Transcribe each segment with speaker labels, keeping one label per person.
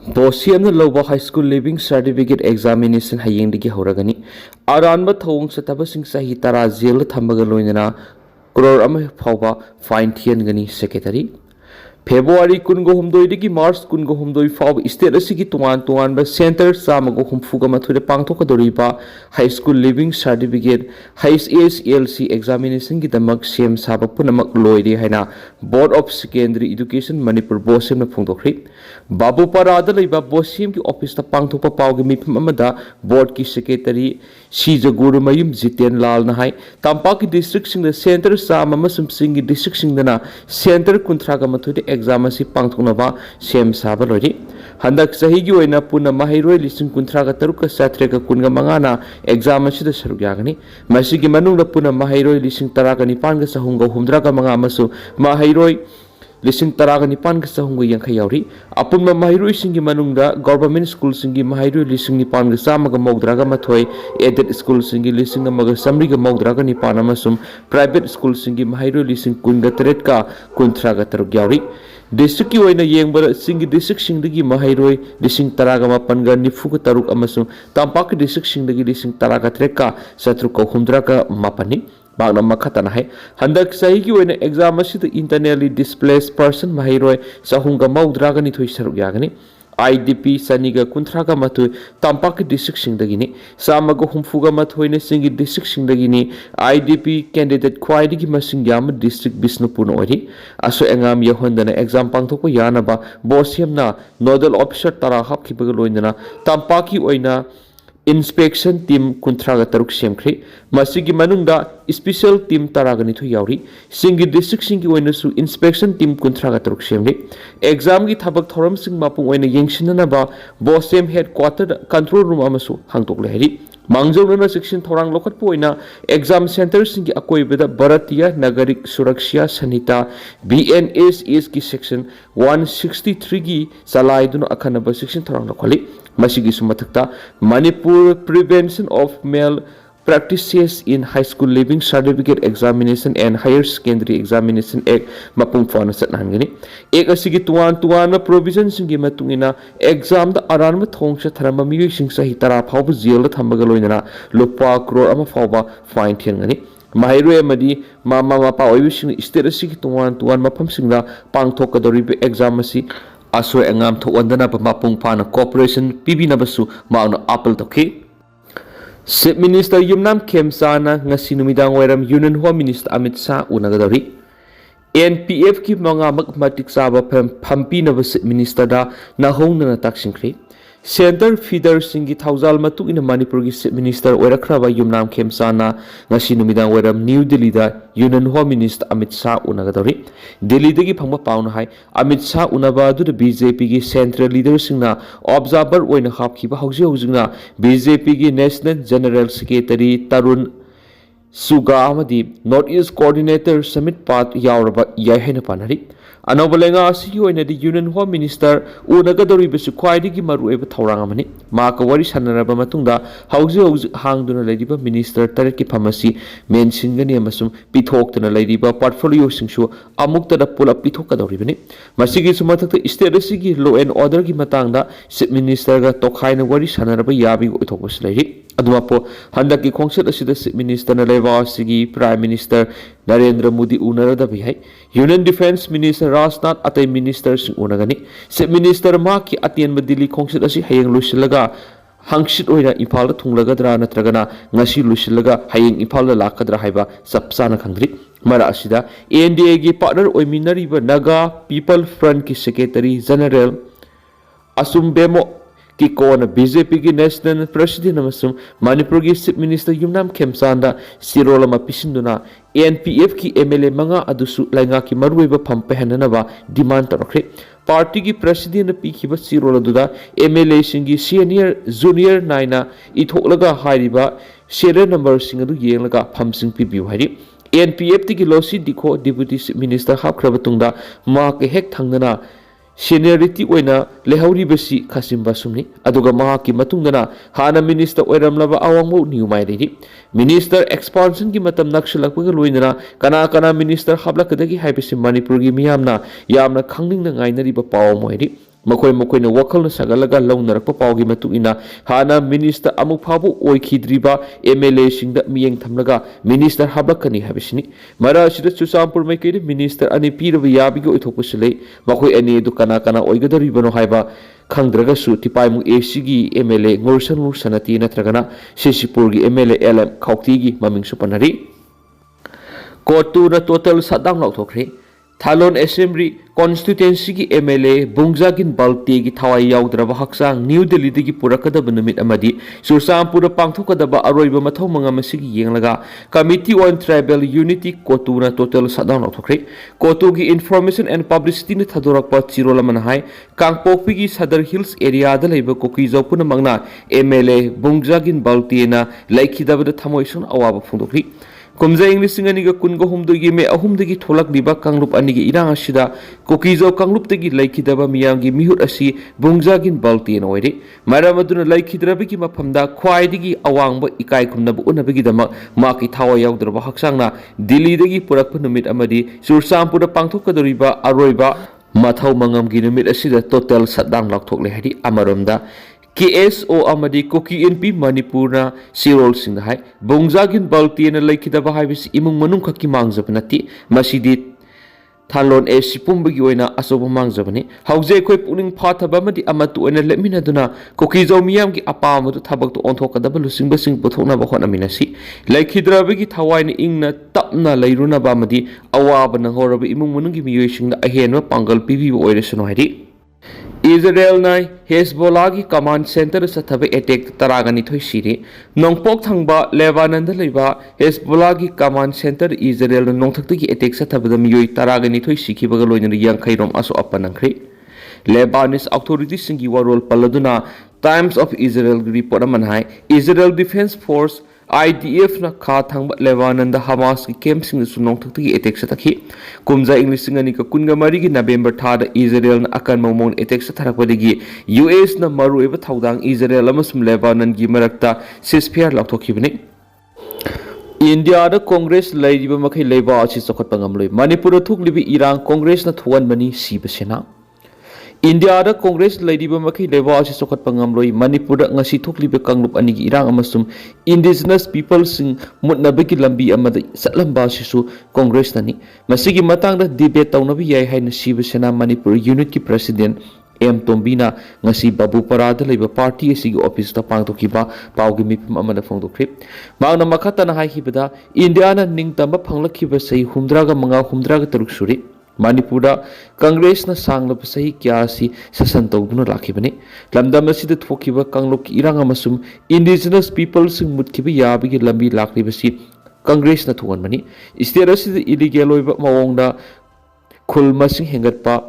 Speaker 1: Bosiam Lobo High School Living Certificate Examination Hayengdigi Horagani. Aranba Thong Satabasing Sahitara Zil Tambagaloinana Crore Fauba Fine Tiangani Secretary. February Kungo Humdoidigi Mars Kungo Humdoi Fau State Asigi Tuan Center Samago Humfugama to the Pangtoka Doriba High School Living Certificate High ASLC Examination Gitamak Siem Sabapunamak Loidi Hana Board of Secondary Education Manipur Bosim na Pungdokri Babu Parada Leiba Bosim ki Office na Pangtoka Paugami Pamada Board ki Secretary Shija Guru Mayum Zitian Lal Nahai Tampaki District Sing the Center Samamasum Singi District Sing Dana Center Kuntragama to the exam asi pangthunaba sem saba lori handak sahi gi oina puna mahairoi lising kunthra ga taruk ka satre ka kunga mangana exam asi da saruk yagani masi gi manung da puna mahairoi lising tara ka nipan ga sahunga humdra ka manga masu mahairoi lising tara ka nipan ga sahunga yangkha yauri apun ma mahairoi singi manung da government school singi mahairoi lising nipan ga sama ga mogdra ga mathoi aided school singi lising ma ga samri ga mogdra ga nipan amasum private school singi mahairoi lising kun ga tret ka kunthra ga taruk yauri District ki oina yengbara singi district singdagi mahairoi lising taraga mapanga nifuga taruk amasung tampak district singdagi lising taraga treka satru ko humdra ka mapani bagna makhatana hai handak sahi ki oina exam asi the internally displaced person mahairoi sahunga maudra ga ni thoi saruk yagani IDP Saniga Kuntraga Matu Tampak District Singdagini Samago Humfuga Matuine Singi District Singdagini IDP candidate Quaidigi Masingyam District Bisnupun Ori Aso Engam Yahondana exam Pangtoko Yanaba Bosiamna Nodal Officer Tara Hatkhiba Tampaki Oina Inspection Team Kuntraga Taruk Semkri Masigi Manunda Special Team Taragani to Yauri Singi District Singi Wenasu Inspection Team Kuntraga Taruk Semri Exam Gi Tabak Thoram Sing Mapu Wena Yangshinanaba Bosem Headquarter Control Room Amasu Hangtok Leheri Mangzona Section Thorang Lokat Poina Exam Center Singi Akoibeda Bharatiya Nagarik Suraksha Sanita BNSS Ki Section 163 Gi Salaiduna Akanaba Section Thorang Lokali Masigi Sumatakta Manipur Prevention of Male Practices in High School Living Certificate Examination and Higher Secondary Examination Act Mapung Fana Satnangani Ek Asigi Tuan Provision Singi Matungina Exam the Aranma Thongsha Tharama Miyu Sing Sahitara Pau Zil Tambagaloina Lupa Crore Ama Fauba Fine Tiangani Mahiru Madi Mama Mapa Oishing State Asigi Tuan Mapam Singla Pang Tokadori Exam Asi Aso Engam to Wandana Mapung Pana Corporation PB Nabasu Mauna Apple Toki Sip Minister Yumnam Khemchand ngasi numidang wairam Union Home Minister Amit Shah unagadari NPF ki mga magmatik saba pampi na Sip Minister da nahong na nataksingkri Center Feeder Singi Thauzal Matu in Manipur ki Sip Minister Oirakraba Yumnam Khemchand ngasi numidang wairam New Delhi da Union Home Minister Amit Shah unagadari Delhi dagi phangba pauna hai Amit Shah unaba du BJP ki central leader singna observer oina hapkhiba hauji BJP ki National General Secretary Tarun Suga amadi North East Coordinator Summit Path yauraba yahena panari Anobalenga asigi oina di Union Home Minister unagadori besu khwaidigi marueba thaurangamani maka wari sanaraba matungda hauji hangduna lediba minister taret ki phamasi mention amasum pithoktuna lediba portfolio singsu amukta da pula pithokadoribani masigi sumathakta state asigi law and order ki matangda chief minister ga tokhaina wari sanaraba yabi oithokbas ledi adumapo handaki khongset asida chief minister na leba asigi prime minister Narendra Modi unarada bihai Union Defense Minister Rajnath atai minister sing unagani chief minister ma ki atien Delhi khongsit asi hayeng lusilaga hangsit oina Imphal thunglagadra natragana ngasi lusilaga hayeng Imphal lakadra haiba sapsana khangri mara asida NDA gi partner oiminari ba Naga People Front ki Secretary General Asumbemo ki kona BJP ki National President amasum Manipur ki Chief Minister Yumnam Khemchand sirola mapisinduna NPF ki MLA manga adusu lainga ki maruiba phampe hananaba demand tarakre party ki president pikhiba sirola duda MLA singi senior junior naina itholaga hairiba serial number singadu yenglaga phamsing pibiu hairi NPF ki losi dikho deputy minister hapkraba tungda ma ke hek thangna seniority oina lehauri besi khasimba sumni aduga mahaki matungdana hana minister oiramlaba awangmo niumai reidi minister expansion ki matam nakshilakpaga loinana kana minister hablakadagi haibesi Manipur gi miyamna yamna khangning na ngainari ba paw moiri मखोइना वखल सगलगा लौनरक पाउगी मतुइना Hana minister अमुक फाबु ओइखिद्रिबा MLA सिंगदा मियेंग थमलगा minister हाबलकनी हाबिसनी मरा सिदा चुसामपुर मैकेदे minister अनि पीरबा याबिगे ओइथोकपुसले मखोइ अनि दु कना कना ओइगदरिबनो हाइबा खंद्रगसु तिपाइमु एसीगी MLA ngursan ngursanati natragana sisipurgi MLA एलएम खौतीगी ममिंगसु पनरी कोटुना टोटल सदाम लौथोख्रे थालोन असेंबली कॉन्स्टिट्यूएंसी की एमएलए बुंगजागिन बाल्टी की थवाई याउद्रब हक्सांग न्यू दिल्ली की पुरकदब नुमित अमदी सुरसामपुर पांथोकदब अरोइब मथौ मंगमसिगी येंगलगा कमिटी ऑन ट्राइबल यूनिटी कोटुना टोटल सदाउन लौथोख्रे कोटु की इंफॉर्मेशन एंड पब्लिसिटी ने थदोरकप चिरोलमन हाय कांगपोकपी की सदर हिल्स एरिया द लेब कोकीजौ पुनमंगना एमएलए बुंगजागिन बाल्टीना लाइखिदबद थमोइसुन अवाब फुंदोख्री कुमजा इंग्लिसिंग अनिगा कुनगो हुमदुगी मे अहुमदगी थोलकलिबा कांगलुप अनिगी इरांग असिदा कोकीजो कांगलुपतगी लाइखिदबा मियांगी मिहुत असि बुंगजागिन बाल्टीन ओइरे मारामदुना लाइखिद्रबगी मफमदा ख्वाइदगी अवांगबा इकाय खुमनब उनबगीदमक माकी थावा याउद्रबा हक्सांगना दिल्लीदगी पुरकप नुमित अमदी सुरसामपुर पांथोकदोरिबा अरोइबा मथौ मंगमगी नुमित असिदा total सदांग लाक्थोकले हदि अमरोमदा KSO amadi Kuki NP Manipurna Sirol Singh hai Bongzagin Baltiana Laikidaba Havis Imung Manung Kaki Mangzabanati Masidi Talon e Sipumbagi oina asobo mangzabani hauze khoi puning phathaba madi amatu ena lemina duna kokizo miyam gi apam du thabak to onthokadaba lusing basing puthona ba khona minasi laikhidrabagi thawaina ingna tapna leiruna ba madi awaba na horaba imung manungi miyoising da ahenwa pangal pibi oiresno hari Israel nai Hezbollah ki command center sathaba attack taragani thoi siri nongpok thangba Lebanon da leiba Hezbollah ki command center Israel nongthakta ki attack sathaba da miyoi taragani thoi sikhi baga loina yankhai rom aso apanangkhri Lebanese authorities singi warol paladuna Times of Israel report amanhai Israel Defense Force IDF na kha thangba Lebanon da Hamas ki camp sing su nongthakta ki attack sathaki kumza English singani ka kunga mari ki November tha da Israel na akan momon attack satharakpadagi US na maru eba thaudang Israel amasum Lebanon gi marakta ceasefire lakthokibani India da Congress laiba makhai leiba achi chokhatpa ngamloi Manipur thuklibi Iran Congress na thuan mani sibasena India da Congress laiba makhai leiba achi chokhatpa ngamloi Manipur da ngasi thuklibi kanglup ani gi Irang amasum indigenous people sing mutnabagi lambi amada satlamba sisu Congress nani masigi matang da debate tawnabi yai haina sibasena Manipur unit ki president M Tombina ngasi babu parada leiba party asigi office ta pangtokiba pawgi mipum amada phongdokri magna makhata na haihibada India na ningtamba phanglakhiba sei humdraga manga humdraga taruk suri Manipura Congress na sanglap sahi kya si sasan tawduna lakhibani lamdam asida thokiba kanglok irang amasum indigenous people sing mutkiba yabigi lambi lakribasi Congress na thuan mani state asida illegal oiba mawongda khul masing hengatpa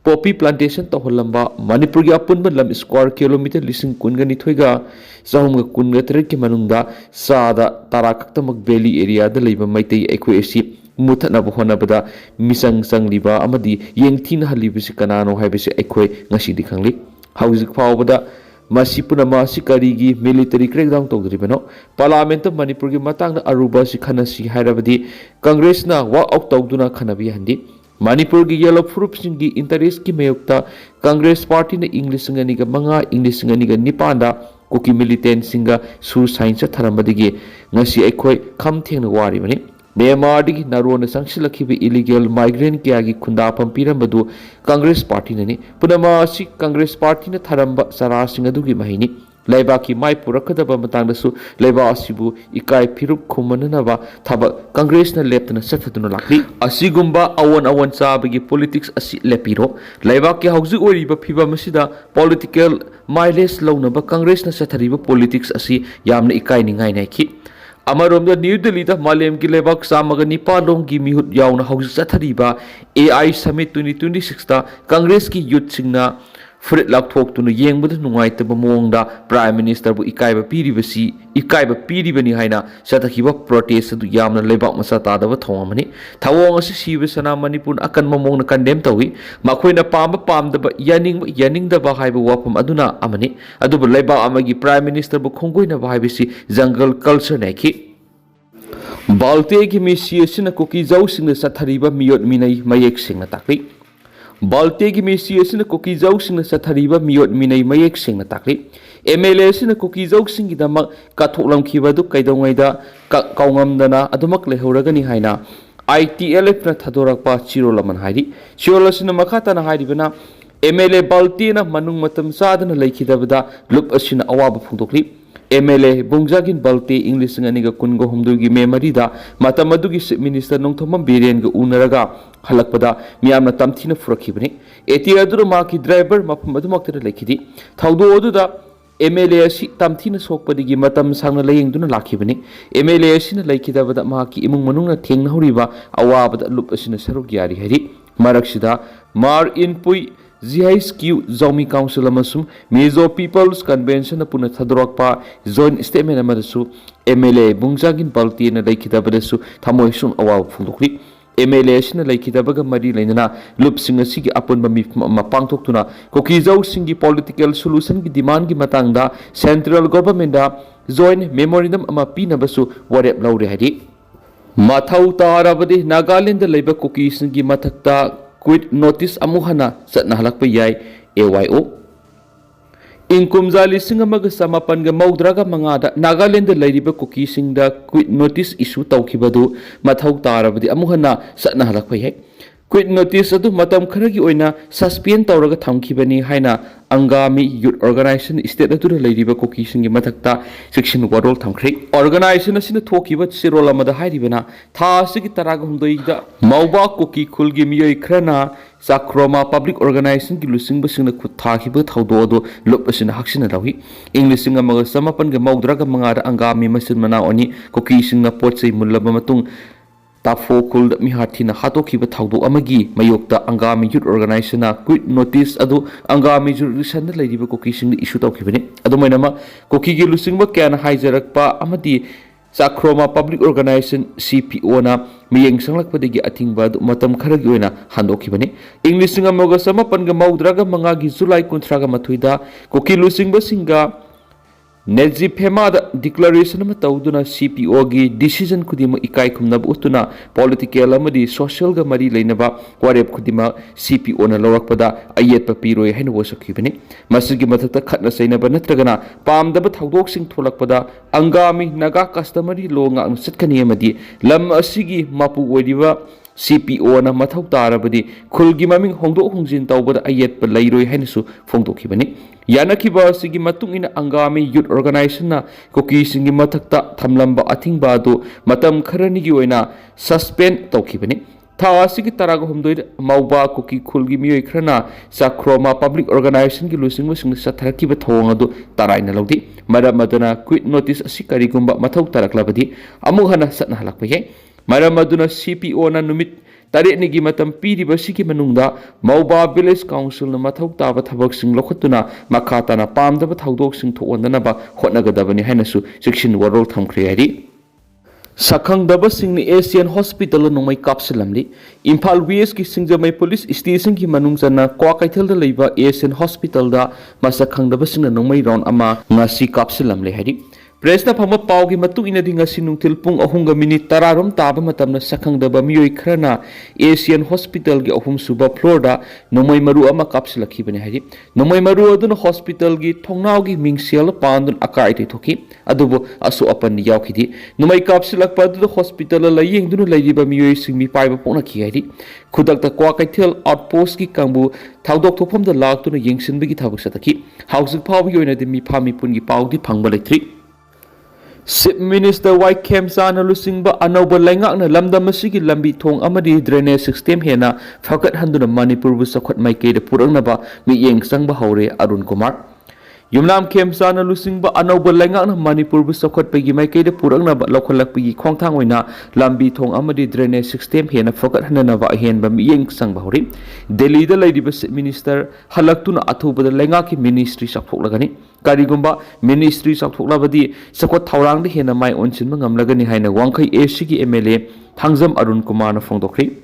Speaker 1: poppy plantation tawholamba Manipur gi apunba lam square kilometer lising kungani thoiga sahumga kunga trek ki manungda sada tarakaktamak valley area da leiba Meetei ekhoi asi muthana bohona bada misang sangliba amadi yengthin halibisi kanano haibisi ekhoi ngasidi khangli hauzik phawbada masi punama sikarigi military crackdown tawdribano parliament of Manipur gi matang na aruba si khanasi hairabadi Congress na walk out tawduna khanabi handi Manipur gi yellow fruit singi interest ki mayokta Congress party na English ngani ga manga English ngani ga nipanda kuki militant singa sur science tharambadigi ngasi ekhoi kham thengna wari bani Myanmar di narona sangsilakhibi illegal migrant kyagi khundapam pirambadu Congress party nani punama si Congress party na tharamba sara singadu gi mahini laiba ki mai purakadaba matangdasu laiba asibu ikai phirup khumananaba thaba Congress na leptana sathaduna lakli asigumba awan sabagi politics asi lepiro laiba ki hauji oriba phiba masida political mileage launaba Congress na sathariba politics asi yamna ikai ningai naiki Amarom da New Delhi da Malem ki lebak samaga nipalong gi mihut yauna hausi sathariba AI Summit 2026 da Congress ki youth singna frit lakthok tunu yengbada nungaitaba mongda Prime Minister bu ikaiba piribani haina satakhiba protest adu yamna lebak masa tadaba thawamani thawong asi sibasana Manipur akan mamongna condemn tawi makhoina pamdaba yaningdaba haiba wapam aduna amani adubu lebak amagi Prime Minister bu khonggoina ba haibisi jungle culture naiki Balte ki misi asina kuki zau singna sathariba miyot minai mayek singna takri Valte की मेसी असिन कुकी जौसिंग चथरीबा मियोट मिनै मयेक सेंगना ताकली एमएलए असिन कुकी जौसिंग गिदमक काथोकलमखिबदु कैदोंगैदा काउंगमदना अदुमक लेहौरगनी हाइना ITLF na thadorapa chirolaman hairi chirolasina makhatana hairibana MLA baltina manung matam sadana laikhidabada lup asina awaba phungdokli MLA bungjagin balte English nganiga kungo humdugi memory da matamadugi minister nongthomam biren ga unaraga halakpada miyamna tamthina furakibani etiaduru ma ki driver maphamadumakta laikhidi thawdo oduda MLA asi tamthina sokpadigi matam sangna layengduna lakhibani MLA asina laikhidabada ma ki imung manungna thengna horiba awabada lup asina saruk yari hari maraksida mar inpui GISQ Zomi Council amasum Mizo People's Convention puna thadorokpa joint statement amadasu MLA bungjagin balti na laikhidabadasu thamoisun awab phungdokli MLA asina laikhidabaga mari lainana lupsing asigi apunba mapangthoktuna kokizau singi political solution gi demand gi matangda central government da joint memorandum ama pinabasu warep laure hadi mathau tarabadi Nagaland da Leiba Kuki singi mathakta quit notice amuhana satna halakpa yai AYO Inkumzali singamaga samapan ga maudraga mangada Nagaland da Leiba Kuki singda quit notice issue tawkhibadu mathau tarabadi amuhana satna halakpa yai quit notice adu matam kharagi oina suspend tawraga thamkhibani haina angami youth organization state adu Leiba Kuki singi mathakta section warol thamkhri organization asina thokiba sirol amada hairibana tha asigi taraga humdoida mauba Kuki khulgi miyoi khrana Sakroma public organization ki lusing basingna khuthakiba thawdo do lup asina haksina rawi English singa maga samapan ga maudraga mangara angami masin mana oni Kuki singna potsei mullaba matung Tafo kul mihathina hatokiba thawdo amagi mayokta angami youth organization na quit notice adu angami jurisdiction da leidiba Kuki sing issue tawkhibani adu mainama Kuki gi lusingba kyan haijarakpa amadi Sakroma public organization CPO na miyeng sanglakpadagi atingba matam kharagi oina handokibani English singa moga samapan ga maudraga mangagi July 13 da Kuki lusingba singa Nedzi Phema da declaration ma tawduna CPO gi decision kudima ikai khumna utuna political amadi social ga mari leinaba warep kudima CPO na lorakpada ayet papiroi haina wasakibani masigi mathakta khatna sainaba natragana pamdaba thawdok sing tholakpada angami naga customary law nga satkani amadi lam asigi mapu oidiba CPO na mathau tarabadi khulgi maming hongdok hongjin tawbada ayet pa lairoi hainasu phongdokhibani yanakiba sigi matung ina angami youth organization na Kuki singi mathakta thamlamba athingba do matam kharani gi oina suspend tawkhibani tha asigi taraga homdoi mauba Kuki khulgi miyoi khrana Sakroma public organization gi lusing sing satharakiba thawang adu taraina lawdi maramadana quit notice asi karigumba mathau taraklabadi amuhana satna halakpa ye maramaduna CPO na numit tare nigi matam piriba sigi manungda mauba village council na mathau taba thabak sing lokhatuna makhata na pamdaba thawdok sing thowandana ba hotnagadabani hainasu section warol thamkhri hari sakhangdaba singni Asian hospital nomai kapsilamli Imphal West ki singjamai police station ki manungjana Kwakaithal da leiba Asian hospital da masakhangdaba singna nomai round ama ngasi kapsilamle hari Presna phama paugi matu inadi ngasi nungthil pung ahunga minute tararom taba matamna sakhangdaba miyoi khrana Asian hospital gi ahum suba floor da nomai maru ama kapsilakibani hari nomai maru aduna hospital gi thongnau gi mingsial pandun akai te thoki adubo asu apan yaukhidi nomai kapsilakpa adu hospital la yengduna leiriba miyoi singmi paiba pona ki hari khudakta Kwakaithal outpost ki kangbu thawdok thopam da laktuna yengsinbigi thabak sataki housing phawi oina de mi phami pungi paudi phangba leitri Chief Minister Khemchand lusingba anauba laingakna lamdam asigi lambi thong amadi drainage system hena fakat handuna Manipur bu sakhot maikei da purangnaba miyeng sangba haure Arun Kumar Yumnam Khemchand lusingba anauba laingakna Manipur bu sakhot pegi maikei da purangnaba lokholakpigi khongthang oina lambi thong amadi drainage system hena fakat handanaba henba miyeng sangba haure Delhi da leidiba Chief Minister halaktuna athubada laingaki ministry sakthoklagani Karigumba ministry sakthoklabadi sakot thawrang de hena mai onsin mangamlagani haina wangkhai ACG MLA Thangjam Arun Kumar na phongdokri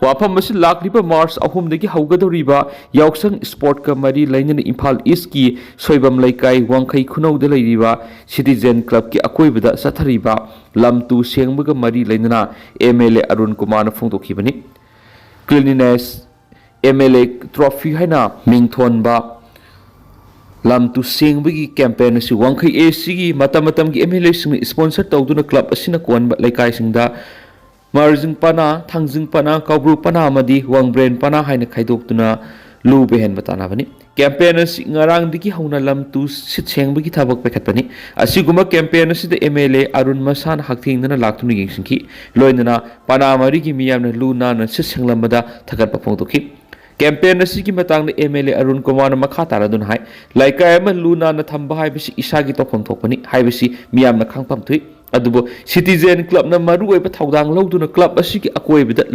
Speaker 1: wafam masi lakriba March ahum degi haugadoriba yauksang sport ka mari lainana Imphal East ki soibam laikai wangkhai khunau de leiriba citizen club ki akoibada sathariba lamtu sengbaga mari lainana MLA Arun Kumar na phongdokhibani cleanliness MLA trophy haina mingthon ba lam tu sengbagi campaign si wangkhai ACG matam gi MLA sing sponsor tawduna club asina kon ba laikai singda marjing pana thangjing pana kabru pana amadi wangbrain pana haina khaidokduna lu behen batana bani campaign si ngarang digi hauna lam tu sit sengbagi thabak pekhatpani asiguma campaign si de MLA Arun Masan hakthingna laktuni gingsingki loinana pana mari gi miyamna lu na na sit senglambada thagat papongdoki campaign asigi matang MLA Arun Kumar makha taradun hai laikai ama luna na thamba hai bisi isagi topom thokpani hai bisi miyam na khangpam thui adubo citizen club na maru oiba thaudang loduna club asigi akoibida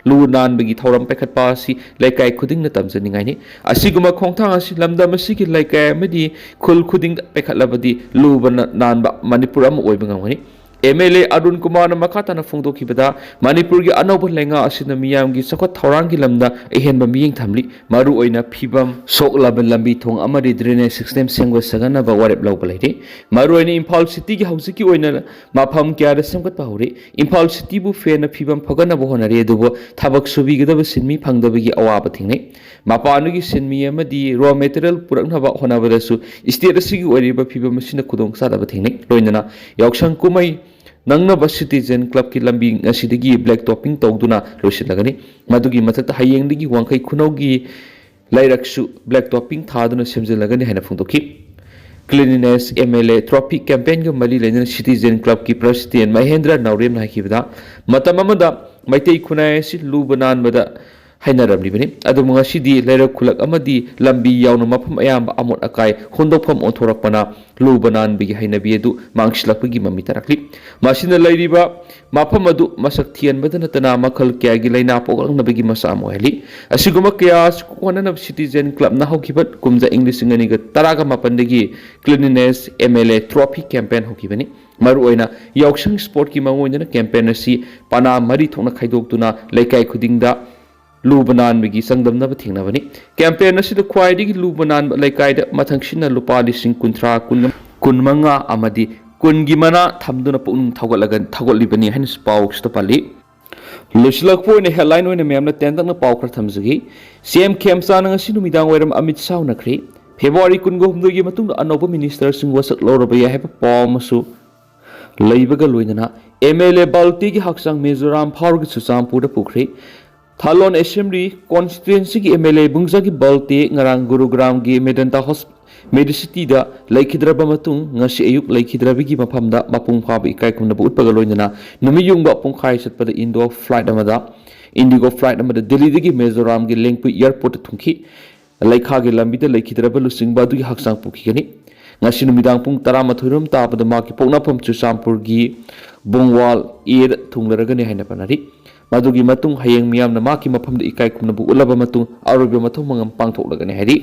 Speaker 1: lunan bagi thoram pekhat pa si laikai khuding na tamjani ngai ni asiguma khongthang asi lamda masigi laikai amadi khul khuding pekhat labadi luban ba Manipur am oiba ngani MLA Arun Kumar makata na fungdo kibada Manipur gi anoba lenga asina miyam gi sakot thorang gi lamda ehenba miyeng thamli maru oina phibam sok laban lambi thong amari drainage system sengwa sagana ba warep lawba leide maru oina Imphal city gi hausiki oina mafam kya da semkat pa hore Imphal city bu fena phibam phagana bo honare dubo thabak subi gidaba sinmi phangdaba gi awaba thingne mapanu gi sinmi amadi raw material purakna ba honabada su state asigi oriba phibam asina khudong sadaba thingne loinana yaksang kumai nangna ba citizen club ki lambi ngasidagi black topping tawduna loisilagani madugi mathakta hayengdagi wangkai khunaugi lairaksu black topping thaduna semjilagani haina phungdoki cleanliness MLA trophy campaign ga mali leina citizen club ki president Mahendra Naurem na kibada matamamada maitai khunai si lubanan bada haina ramlibani adu ngasi lairak khulak amadi lambi yauna mafam ayam amot akai hondokpham onthorakpana lubanan bigi haina biedu mangslakpagi mami tarakli masina lairiba mafam adu masak thian badana tana makhal kya gi laina pokang bigi masa moheli asiguma kya konana citizen club na hokibat kumja english ngani ga taraga mapandagi cleanliness MLA trophy campaign hokibani maru oina yaksang sport ki mangoina campaign asi pana mari thona khaidokduna laikai khudingda lubanan bigi sangdamna ba thingnabani campaign asida khwaidigi lubanan laikai da mathangshina lupa lising kunthra kunmanga amadi kungi mana thamduna pung thagolibani han pau stopali losilak point headline oina memna tendakna pau khar thamjigi CM Khemchand ngasi numidang oiram Amit Shah nakri February 19 gi matungda anoba minister sing wasak loroba ya heba pau masu leibaga loinana MLA Balti gi haksang Mizoram Phawrgi Chuchampur da pukri Thalon Assembly constituency ki MLA bungza ki Balti ngarang Gurugram gi Medanta Medicity da laikhidraba matung ngasi ayuk laikhidrabi gi maphamda mapung phaba ikai khumna bu utpaga loinana numiyung ba pungkhai satpada Indigo flight amada Delhi dagi Mizoram gi Lengpu airport thungki laikha gi lambida laikhidraba lusing ba du gi haksang pukhi gani ngasi numidang pung 12 rom tabada ma ki poknapham Chuchampur gi Bongwal air thunglaragani haina panari madugi matung hayeng miyam na maki maphamda ikai kumna bu ulaba matung arobi mathong mangam pangthoklagani hari